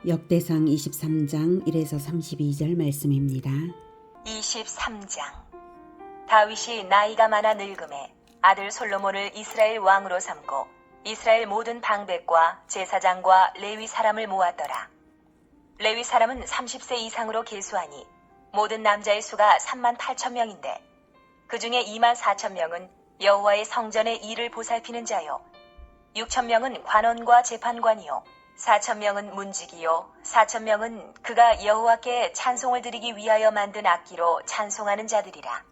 역대상 23장 1에서 32절 말씀입니다. 23장. 다윗이 나이가 많아 늙음에 아들 솔로몬을 이스라엘 왕으로 삼고 이스라엘 모든 방백과 제사장과 레위 사람을 모았더라. 레위 사람은 30세 이상으로 계수하니 모든 남자의 수가 38,000명인데 그 중에 24,000명은 여호와의 성전의 일을 보살피는 자요 6,000명은 관원과 재판관이요 4,000명은 문지기요 4,000명은 그가 여호와께 찬송을 드리기 위하여 만든 악기로 찬송하는 자들이라.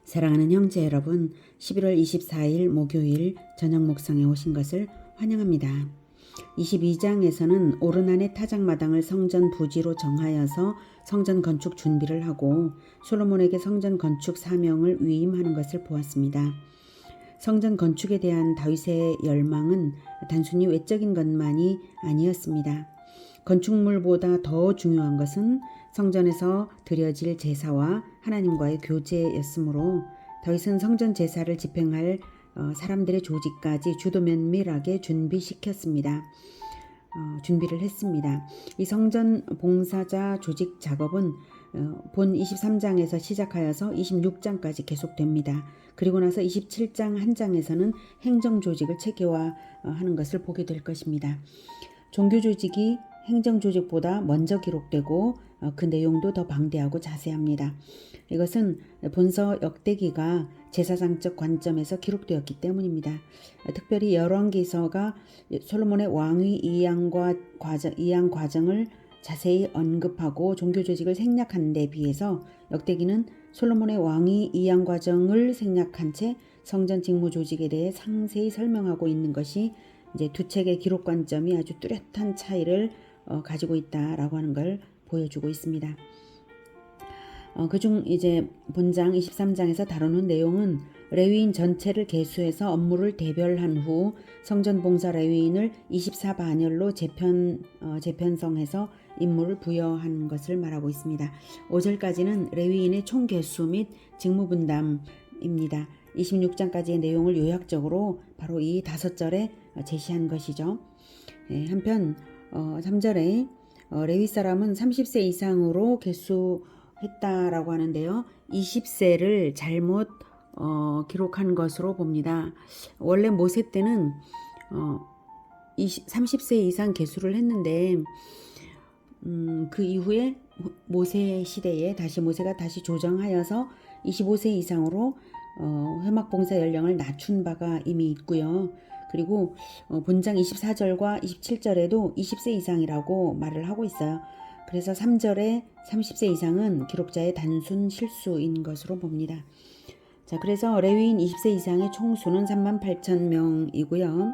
사랑하는 형제 여러분, 11월 24일 목요일 저녁 목상에 오신 것을 환영합니다. 22장에서는 오르난의 타작마당을 성전 부지로 정하여서 성전 건축 준비를 하고 솔로몬에게 성전 건축 사명을 위임하는 것을 보았습니다. 성전 건축에 대한 다윗의 열망은 단순히 외적인 것만이 아니었습니다. 건축물보다 더 중요한 것은 성전에서 드려질 제사와 하나님과의 교제였으므로 다윗은 성전 제사를 집행할 사람들의 조직까지 주도 면밀하게 준비를 했습니다. 이 성전 봉사자 조직 작업은 본 23장에서 시작하여서 26장까지 계속됩니다. 그리고 나서 27장 한 장에서는 행정 조직을 체계화하는 것을 보게 될 것입니다. 종교 조직이 행정 조직보다 먼저 기록되고 그 내용도 더 방대하고 자세합니다. 이것은 본서 역대기가 제사상적 관점에서 기록되었기 때문입니다. 특별히 열왕기서가 솔로몬의 왕위 이양 과정을 자세히 언급하고 종교 조직을 생략한 데 비해서 역대기는 솔로몬의 왕위 이양 과정을 생략한 채 성전 직무 조직에 대해 상세히 설명하고 있는 것이 이제 두 책의 기록 관점이 아주 뚜렷한 차이를 가지고 있다라고 하는 걸 보여주고 있습니다. 그중 이제 본장 23장에서 다루는 내용은 레위인 전체를 계수해서 업무를 대별한 후 성전 봉사 레위인을 24반열로 재편성해서 임무를 부여한 것을 말하고 있습니다. 5절까지는 레위인의 총 개수 및 직무 분담입니다. 26장까지의 내용을 요약적으로 바로 이 5절에 제시한 것이죠. 한편 3절에 레위 사람은 30세 이상으로 개수했다라고 하는데요. 20세를 잘못 기록한 것으로 봅니다. 원래 모세 때는 30세 이상 개수를 했는데 그 이후에 모세 시대에 모세가 다시 조정하여서 25세 이상으로 회막봉사 연령을 낮춘 바가 이미 있고요. 그리고 본장 24절과 27절에도 20세 이상이라고 말을 하고 있어요. 그래서 3절에 30세 이상은 기록자의 단순 실수인 것으로 봅니다. 자, 그래서 레위인 20세 이상의 총수는 38,000명이고요.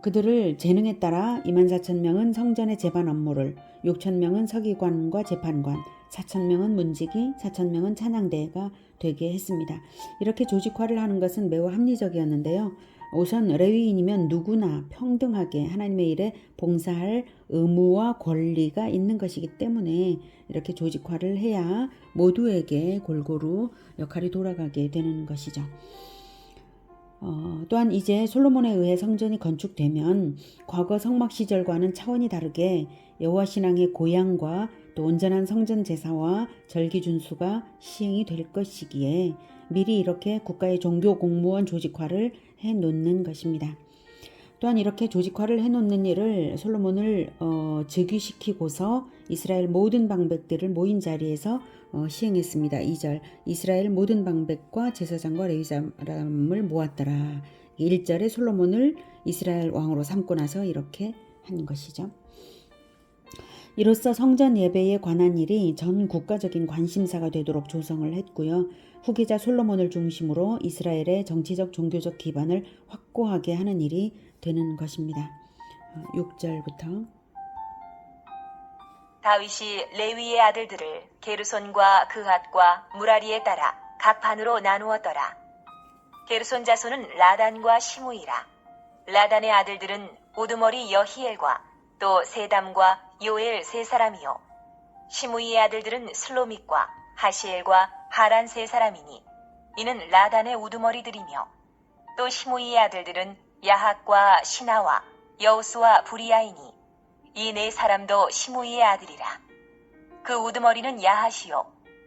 그들을 재능에 따라 24,000명은 성전의 제반 업무를, 6,000명은 서기관과 재판관, 4,000명은 문지기, 4,000명은 찬양대가 되게 했습니다. 이렇게 조직화를 하는 것은 매우 합리적이었는데요. 우선 레위인이면 누구나 평등하게 하나님의 일에 봉사할 의무와 권리가 있는 것이기 때문에 이렇게 조직화를 해야 모두에게 골고루 역할이 돌아가게 되는 것이죠. 또한 이제 솔로몬에 의해 성전이 건축되면 과거 성막 시절과는 차원이 다르게 여호와 신앙의 고양과 또 온전한 성전 제사와 절기 준수가 시행이 될 것이기에 미리 이렇게 국가의 종교 공무원 조직화를 해놓는 것입니다. 또한 이렇게 조직화를 해놓는 일을 솔로몬을 즉위시키고서 이스라엘 모든 방백들을 모인 자리에서 시행했습니다. 2절 이스라엘 모든 방백과 제사장과 레위 사람을 모았더라. 1절에 솔로몬을 이스라엘 왕으로 삼고 나서 이렇게 한 것이죠. 이로써 성전 예배에 관한 일이 전 국가적인 관심사가 되도록 조성을 했고요. 후계자 솔로몬을 중심으로 이스라엘의 정치적 종교적 기반을 확고하게 하는 일이 되는 것입니다. 6절부터 다윗이 레위의 아들들을 게르손과 그핫과 무라리에 따라 각 반으로 나누었더라. 게르손 자손은 라단과 시므이라. 라단의 아들들은 우두머리 여히엘과 또 세담과 요엘 세 사람이요. 시므이의 아들들은 슬로믹과 하시엘과 하란 세 사람이니 이는 라단의 우두머리들이며 또 시므이의 아들들은 야핫과 시나와 여우수와 부리아이니 이 네 사람도 시므이의 아들이라. 그 우두머리는 야하시요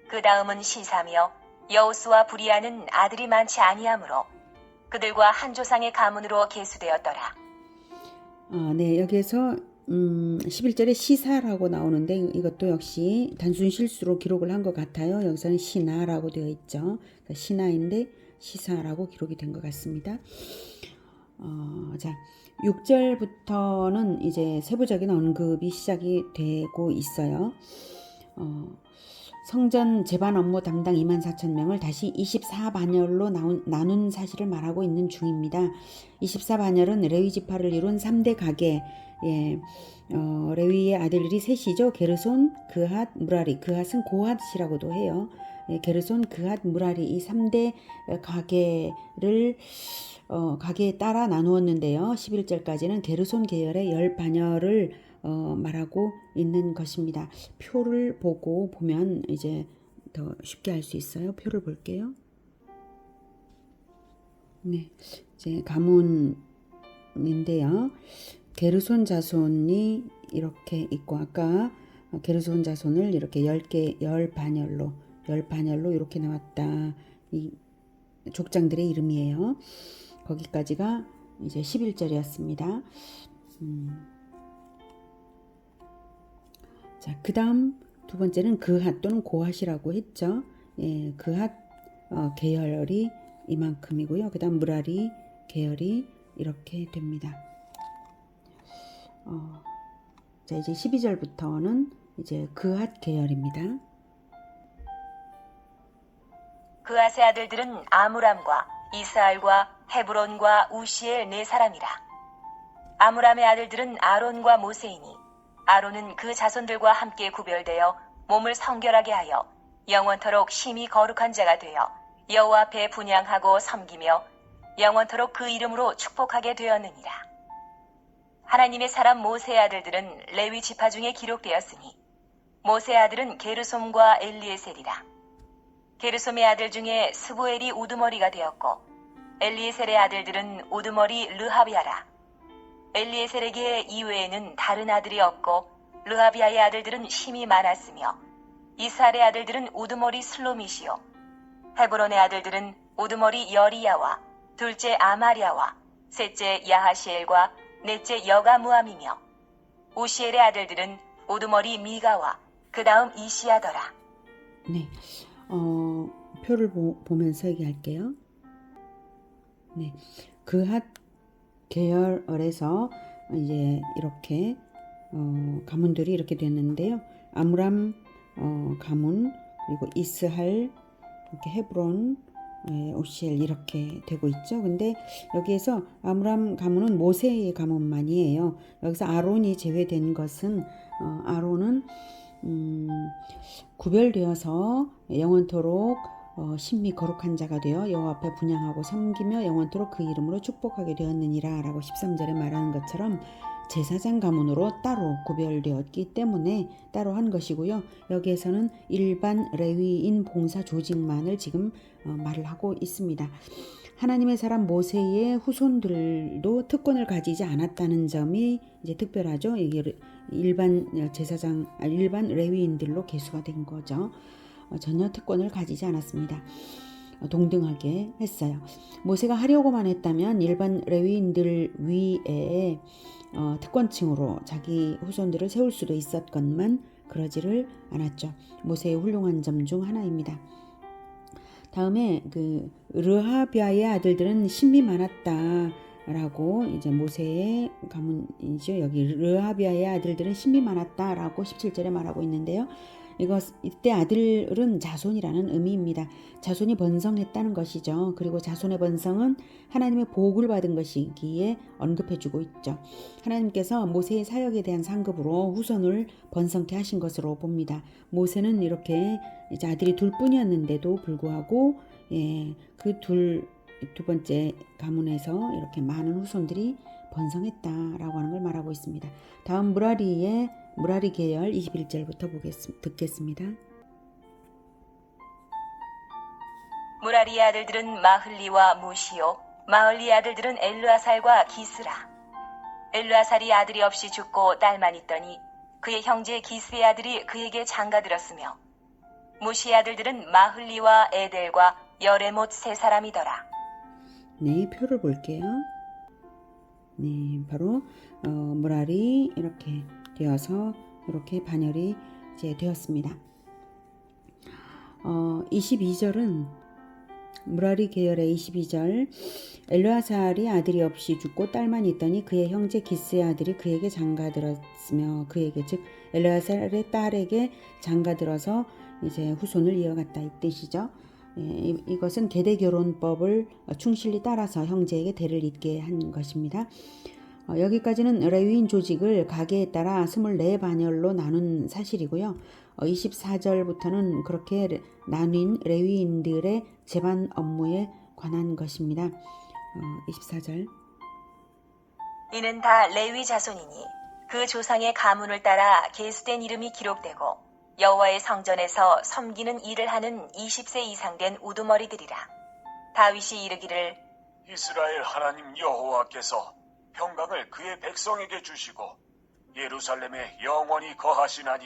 그 다음은 시사며 여우수와 부리아는 아들이 많지 아니하므로 그들과 한 조상의 가문으로 계수되었더라. 네, 여기에서 11절에 시사라고 나오는데 이것도 역시 단순 실수로 기록을 한 것 같아요. 여기서는 시나라고 되어 있죠. 시나인데 시사라고 기록이 된 것 같습니다. 자, 6절부터는 이제 세부적인 언급이 시작이 되고 있어요. 성전 제반 업무 담당 24,000명을 다시 24반열로 나눈 사실을 말하고 있는 중입니다. 24반열은 레위 지파를 이룬 3대 가계, 레위의 아들들이 셋이죠. 게르손, 그핫, 무라리. 그핫은 고핫이라고도 해요. 게르손, 그핫, 무라리 이 3대 가계를 가계에 따라 나누었는데요. 11절까지는 게르손 계열의 10반열을 말하고 있는 것입니다. 표를 보면 이제 더 쉽게 알 수 있어요. 표를 볼게요. 네, 이제 가문인데요. 게르손 자손이 이렇게 있고 아까 게르손 자손을 이렇게 10반열로 이렇게 나왔다. 이 족장들의 이름이에요. 거기까지가 이제 11절이었습니다. 자, 그 다음 두 번째는 그핫 또는 고핫이라고 했죠. 그핫 계열이 이만큼이고요. 그 다음 무라리 계열이 이렇게 됩니다. 자, 이제 12절부터는 이제 그핫 계열입니다. 그핫의 아들들은 아므람과 이스알과 헤브론과 우시엘 네 사람이라. 아므람의 아들들은 아론과 모세이니 아론은 그 자손들과 함께 구별되어 몸을 성결하게 하여 영원토록 심히 거룩한 자가 되어 여호와 앞에 분향하고 섬기며 영원토록 그 이름으로 축복하게 되었느니라. 하나님의 사람 모세의 아들들은 레위 지파 중에 기록되었으니 모세의 아들은 게르솜과 엘리에셀이라. 게르솜의 아들 중에 스부엘이 우두머리가 되었고 엘리에셀의 아들들은 우두머리 르하비아라. 엘리에셀에게 이외에는 다른 아들이 없고 르하비아의 아들들은 심이 많았으며 이스알의 아들들은 우두머리 슬로미시요 헤브론의 아들들은 우두머리 여리야와 둘째 아마리아와 셋째 야하시엘과 넷째 여가무함이며 우시엘의 아들들은 우두머리 미가와 그 다음 이시야더라. 네, 표를 보면서 얘기할게요. 네, 그핫 계열에서 이제 이렇게 가문들이 이렇게 됐는데요. 아므람 가문 그리고 이스할 이렇게 헤브론 오시엘 이렇게 되고 있죠. 근데 여기에서 아므람 가문은 모세의 가문만이에요. 여기서 아론이 제외된 것은 아론은 구별되어서 영원토록 신미 거룩한 자가 되어 여호와 앞에 분향하고 섬기며 영원토록 그 이름으로 축복하게 되었느니라 라고 13절에 말하는 것처럼 제사장 가문으로 따로 구별되었기 때문에 따로 한 것이고요. 여기에서는 일반 레위인 봉사 조직만을 지금 말을 하고 있습니다. 하나님의 사람 모세의 후손들도 특권을 가지지 않았다는 점이 이제 특별하죠. 이게 일반 제사장, 일반 레위인들로 계수가 된 거죠. 전혀 특권을 가지지 않았습니다. 동등하게 했어요. 모세가 하려고만 했다면 일반 레위인들 위에 특권층으로 자기 후손들을 세울 수도 있었건만 그러지를 않았죠. 모세의 훌륭한 점 중 하나입니다. 다음에 그 르하비아의 아들들은 신비 많았다라고 이제 모세의 가문이죠. 여기 르하비아의 아들들은 신비 많았다라고 17절에 말하고 있는데요. 이때 아들은 자손이라는 의미입니다. 자손이 번성했다는 것이죠. 그리고 자손의 번성은 하나님의 복을 받은 것이기에 언급해주고 있죠. 하나님께서 모세의 사역에 대한 상급으로 후손을 번성케 하신 것으로 봅니다. 모세는 이렇게 이제 아들이 둘뿐이었는데도 불구하고 그 두 번째 가문에서 이렇게 많은 후손들이 번성했다라고 하는 걸 말하고 있습니다. 다음 무라리 계열 21절부터 듣겠습니다. 무라리의 아들들은 마흘리와 무시요 마흘리의 아들들은 엘르아살과 기스라. 엘르아살이 아들이 없이 죽고 딸만 있더니 그의 형제 기스의 아들이 그에게 장가들었으며 무시의 아들들은 마흘리와 에델과 여레못 세 사람이더라. 네, 표를 볼게요. 네, 바로 무랄이 이렇게 되어서 이렇게 반열이 이제 되었습니다. 22절은 무라리 계열의 22절 엘르아살이 아들이 없이 죽고 딸만 있더니 그의 형제 기스의 아들이 그에게 장가들었으며 그에게 즉 엘르아살의 딸에게 장가들어서 이제 후손을 이어갔다 이 뜻이죠. 이것은 계대결혼법을 충실히 따라서 형제에게 대를 잇게 한 것입니다. 여기까지는 레위인 조직을 가계에 따라 24반열로 나눈 사실이고요. 24절부터는 그렇게 나뉜 레위인들의 제반 업무에 관한 것입니다. 24절 이는 다 레위 자손이니 그 조상의 가문을 따라 계수된 이름이 기록되고 여호와의 성전에서 섬기는 일을 하는 20세 이상 된 우두머리들이라. 다윗이 이르기를 이스라엘 하나님 여호와께서 평강을 그의 백성에게 주시고 예루살렘에 영원히 거하시나니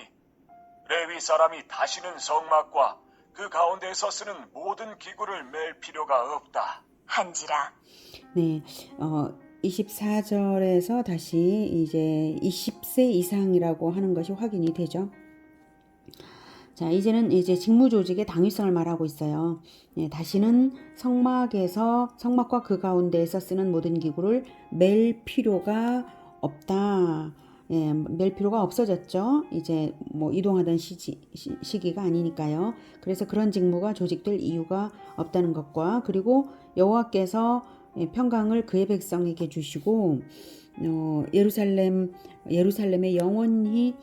레위 사람이 다시는 성막과 그 가운데에서 쓰는 모든 기구를 맬 필요가 없다. 한지라. 네, 24절에서 다시 이제 20세 이상이라고 하는 것이 확인이 되죠. 자, 이제는 이제 직무 조직의 당위성을 말하고 있어요. 다시는 성막과 그 가운데에서 쓰는 모든 기구를 맬 필요가 없다. 맬 필요가 없어졌죠. 이제 뭐 이동하던 시기가 아니니까요. 그래서 그런 직무가 조직될 이유가 없다는 것과 그리고 여호와께서 평강을 그의 백성에게 주시고 예루살렘에 영원히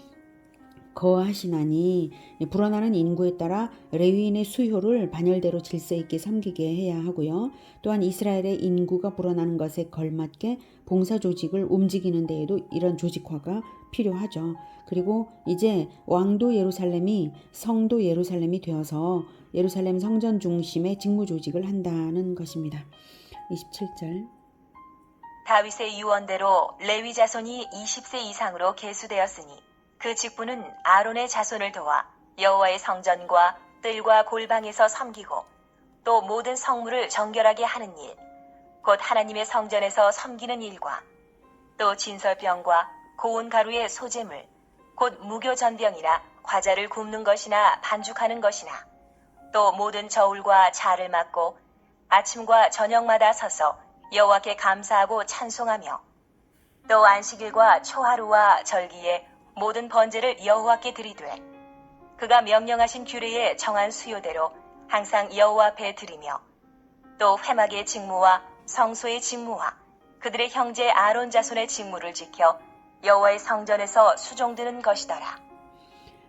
거하시나니 불어나는 인구에 따라 레위인의 수효를 반열대로 질서 있게 섬기게 해야 하고요. 또한 이스라엘의 인구가 불어나는 것에 걸맞게 봉사 조직을 움직이는 데에도 이런 조직화가 필요하죠. 그리고 이제 왕도 예루살렘이 성도 예루살렘이 되어서 예루살렘 성전 중심의 직무 조직을 한다는 것입니다. 27절 다윗의 유언대로 레위 자손이 20세 이상으로 계수되었으니 그 직분은 아론의 자손을 도와 여호와의 성전과 뜰과 골방에서 섬기고 또 모든 성물을 정결하게 하는 일, 곧 하나님의 성전에서 섬기는 일과 또 진설병과 고운 가루의 소재물, 곧 무교전병이나 과자를 굽는 것이나 반죽하는 것이나 또 모든 저울과 자를 맡고 아침과 저녁마다 서서 여호와께 감사하고 찬송하며 또 안식일과 초하루와 절기에 모든 번제를 여호와께 드리되 그가 명령하신 규례에 정한 수요대로 항상 여호와 앞에 드리며 또 회막의 직무와 성소의 직무와 그들의 형제 아론 자손의 직무를 지켜 여호와의 성전에서 수종드는 것이더라.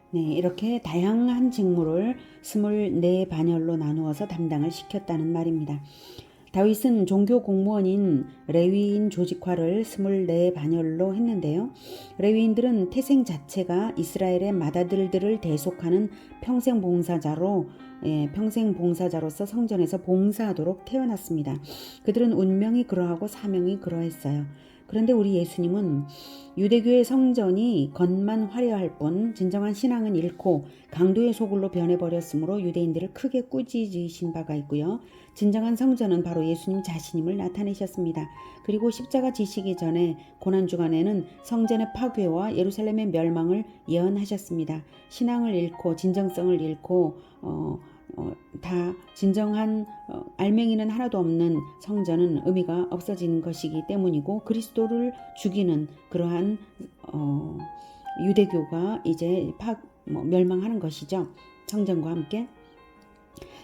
네, 이렇게 다양한 직무를 24반열로 나누어서 담당을 시켰다는 말입니다. 다윗은 종교 공무원인 레위인 조직화를 24반열로 했는데요. 레위인들은 태생 자체가 이스라엘의 맏아들들을 대속하는 평생 봉사자로서 성전에서 봉사하도록 태어났습니다. 그들은 운명이 그러하고 사명이 그러했어요. 그런데 우리 예수님은 유대교의 성전이 겉만 화려할 뿐 진정한 신앙은 잃고 강도의 소굴로 변해버렸으므로 유대인들을 크게 꾸짖으신 바가 있고요. 진정한 성전은 바로 예수님 자신임을 나타내셨습니다. 그리고 십자가 지시기 전에 고난주간에는 성전의 파괴와 예루살렘의 멸망을 예언하셨습니다. 신앙을 잃고 진정성을 잃고 다 진정한 알맹이는 하나도 없는 성전은 의미가 없어진 것이기 때문이고 그리스도를 죽이는 그러한 유대교가 이제 멸망하는 것이죠. 성전과 함께.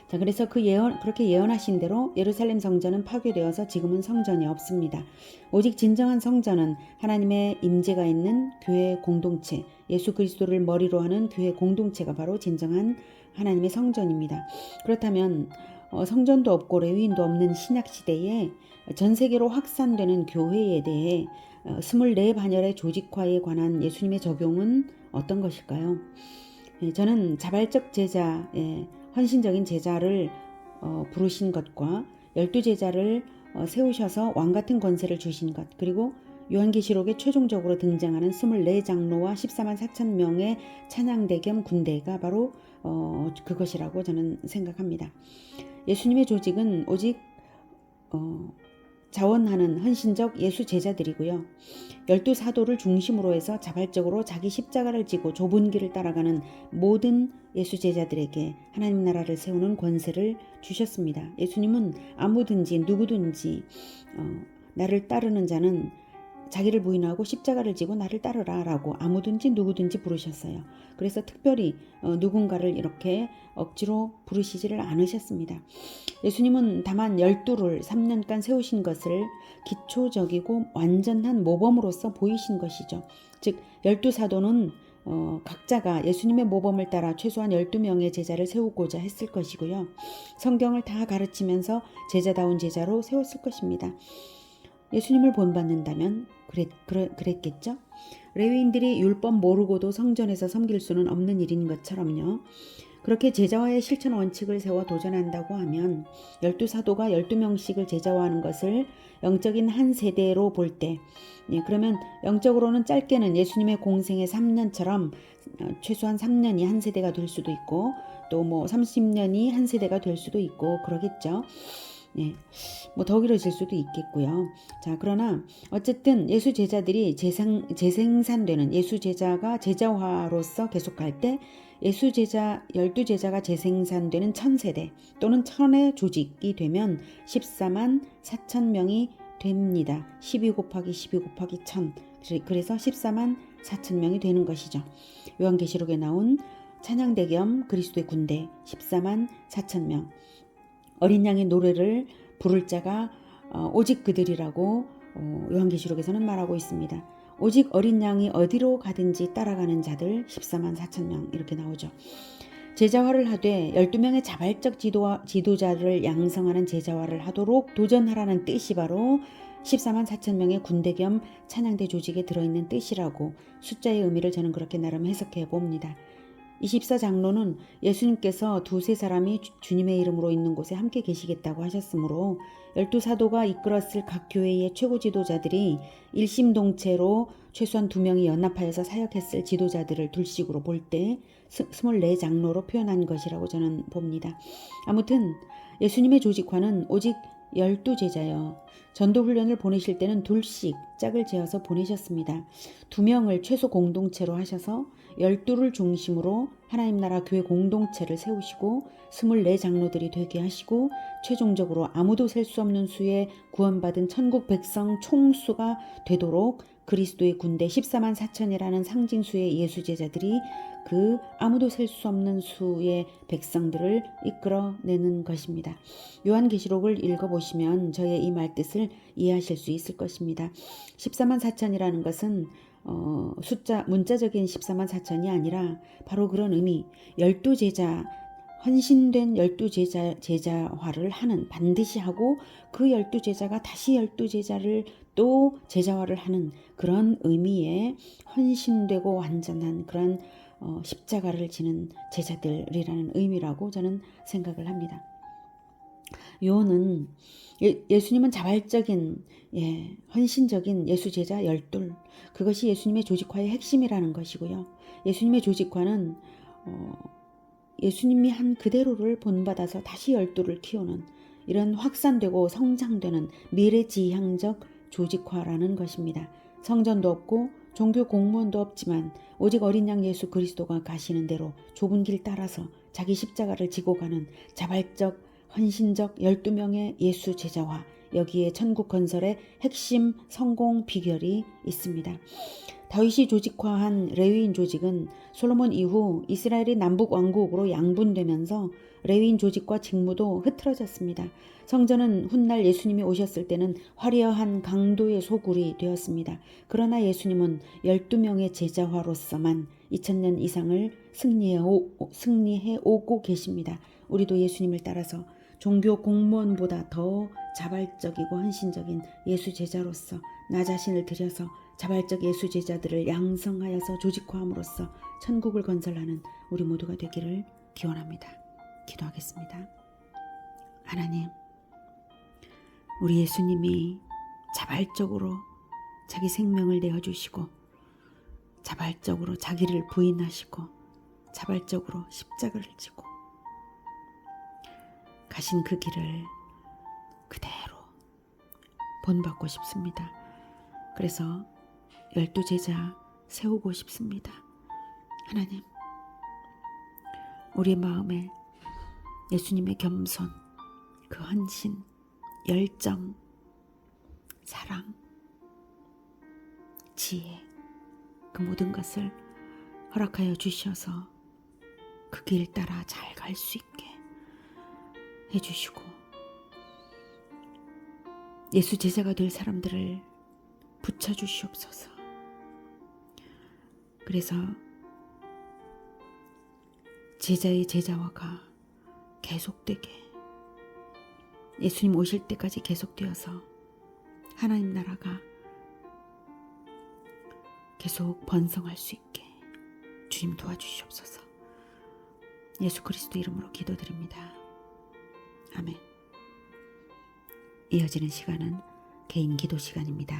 자, 그래서 그렇게 예언하신 대로 예루살렘 성전은 파괴되어서 지금은 성전이 없습니다. 오직 진정한 성전은 하나님의 임재가 있는 교회 공동체, 예수 그리스도를 머리로 하는 교회 공동체가 바로 진정한 하나님의 성전입니다. 그렇다면 성전도 없고 레위인도 없는 신약 시대에 전 세계로 확산되는 교회에 대해 24반열의 조직화에 관한 예수님의 적용은 어떤 것일까요? 저는 자발적 제자, 헌신적인 제자를 부르신 것과 12제자를 세우셔서 왕같은 권세를 주신 것, 그리고 요한계시록에 최종적으로 등장하는 24장로와 14만 4천 명의 찬양대 겸 군대가 바로 그것이라고 저는 생각합니다. 예수님의 조직은 오직 자원하는 헌신적 예수 제자들이고요. 12사도를 중심으로 해서 자발적으로 자기 십자가를 지고 좁은 길을 따라가는 모든 예수 제자들에게 하나님 나라를 세우는 권세를 주셨습니다. 예수님은 아무든지 누구든지 나를 따르는 자는 자기를 부인하고 십자가를 지고 나를 따르라 라고 아무든지 누구든지 부르셨어요. 그래서 특별히 누군가를 이렇게 억지로 부르시지를 않으셨습니다. 예수님은 다만 12를 3년간 세우신 것을 기초적이고 완전한 모범으로서 보이신 것이죠. 즉 12사도는 각자가 예수님의 모범을 따라 최소한 12명의 제자를 세우고자 했을 것이고요. 성경을 다 가르치면서 제자다운 제자로 세웠을 것입니다. 예수님을 본받는다면 그랬겠죠? 레위인들이 율법 모르고도 성전에서 섬길 수는 없는 일인 것처럼요. 그렇게 제자화의 실천 원칙을 세워 도전한다고 하면 12사도가 12명씩을 제자화하는 것을 영적인 한 세대로 볼 때 그러면 영적으로는 짧게는 예수님의 공생의 3년처럼 최소한 3년이 한 세대가 될 수도 있고 또 뭐 30년이 한 세대가 될 수도 있고 그러겠죠. 더 길어질 수도 있겠고요. 자, 그러나 어쨌든 예수 제자들이 재생산되는 예수 제자가 제자화로서 계속할 때 예수 제자 12제자가 재생산되는 1000세대 또는 1000의 조직이 되면 14만 4천 명이 됩니다. 12 곱하기 12 곱하기 1000 그래서 14만 4천 명이 되는 것이죠. 요한계시록에 나온 찬양대 겸 그리스도의 군대 14만 4천 명 어린 양의 노래를 부를 자가 오직 그들이라고 요한계시록에서는 말하고 있습니다. 오직 어린 양이 어디로 가든지 따라가는 자들 14만 4천 명 이렇게 나오죠. 제자화를 하되 12명의 자발적 지도자를 양성하는 제자화를 하도록 도전하라는 뜻이 바로 14만 4천 명의 군대 겸 찬양대 조직에 들어있는 뜻이라고 숫자의 의미를 저는 그렇게 나름 해석해 봅니다. 24장로는 예수님께서 두세 사람이 주님의 이름으로 있는 곳에 함께 계시겠다고 하셨으므로 12사도가 이끌었을 각 교회의 최고 지도자들이 일심동체로 최소한 2명이 연합하여서 사역했을 지도자들을 둘씩으로 볼 때 24장로로 표현한 것이라고 저는 봅니다. 아무튼 예수님의 조직화는 오직 12제자요. 전도훈련을 보내실 때는 둘씩 짝을 지어서 보내셨습니다. 2명을 최소 공동체로 하셔서 12를 중심으로 하나님 나라 교회 공동체를 세우시고 24장로들이 되게 하시고 최종적으로 아무도 셀 수 없는 수의 구원받은 천국 백성 총수가 되도록 그리스도의 군대 14만 4천이라는 상징수의 예수제자들이 그 아무도 셀 수 없는 수의 백성들을 이끌어내는 것입니다. 요한계시록을 읽어보시면 저의 이 말뜻을 이해하실 수 있을 것입니다. 14만 4천이라는 것은 문자적인 14만 4천이 아니라 바로 그런 의미 12제자 헌신된 12제자화를 하는 반드시 하고 그 12제자가 다시 12제자를 또 제자화를 하는 그런 의미의 헌신되고 완전한 그런 십자가를 지는 제자들이라는 의미라고 저는 생각을 합니다. 요는 예수님은 자발적인 헌신적인 예수제자 12 그것이 예수님의 조직화의 핵심이라는 것이고요. 예수님의 조직화는 예수님이 한 그대로를 본받아서 다시 12를 키우는 이런 확산되고 성장되는 미래지향적 조직화라는 것입니다. 성전도 없고 종교 공무원도 없지만 오직 어린 양 예수 그리스도가 가시는 대로 좁은 길 따라서 자기 십자가를 지고 가는 자발적 헌신적 12명의 예수 제자화 여기에 천국 건설의 핵심 성공 비결이 있습니다. 다윗이 조직화한 레위인 조직은 솔로몬 이후 이스라엘이 남북 왕국으로 양분되면서 레위인 조직과 직무도 흐트러졌습니다. 성전은 훗날 예수님이 오셨을 때는 화려한 강도의 소굴이 되었습니다. 그러나 예수님은 12명의 제자화로서만 2000년 이상을 승리해 오고 계십니다. 우리도 예수님을 따라서 종교 공무원보다 더 자발적이고 헌신적인 예수 제자로서 나 자신을 들여서 자발적 예수 제자들을 양성하여서 조직화함으로써 천국을 건설하는 우리 모두가 되기를 기원합니다. 기도하겠습니다. 하나님, 우리 예수님이 자발적으로 자기 생명을 내어주시고 자발적으로 자기를 부인하시고 자발적으로 십자가를 지고 가신 그 길을 그대로 본받고 싶습니다. 그래서 12제자 세우고 싶습니다. 하나님, 우리 마음에 예수님의 겸손, 그 헌신, 열정, 사랑, 지혜, 그 모든 것을 허락하여 주셔서 그 길 따라 잘 갈 수 있게 해주시고 예수 제자가 될 사람들을 붙여주시옵소서. 그래서 제자의 제자화가 계속되게 예수님 오실 때까지 계속되어서 하나님 나라가 계속 번성할 수 있게 주님 도와주시옵소서. 예수 그리스도 이름으로 기도드립니다. 아멘. 이어지는 시간은 개인 기도 시간입니다.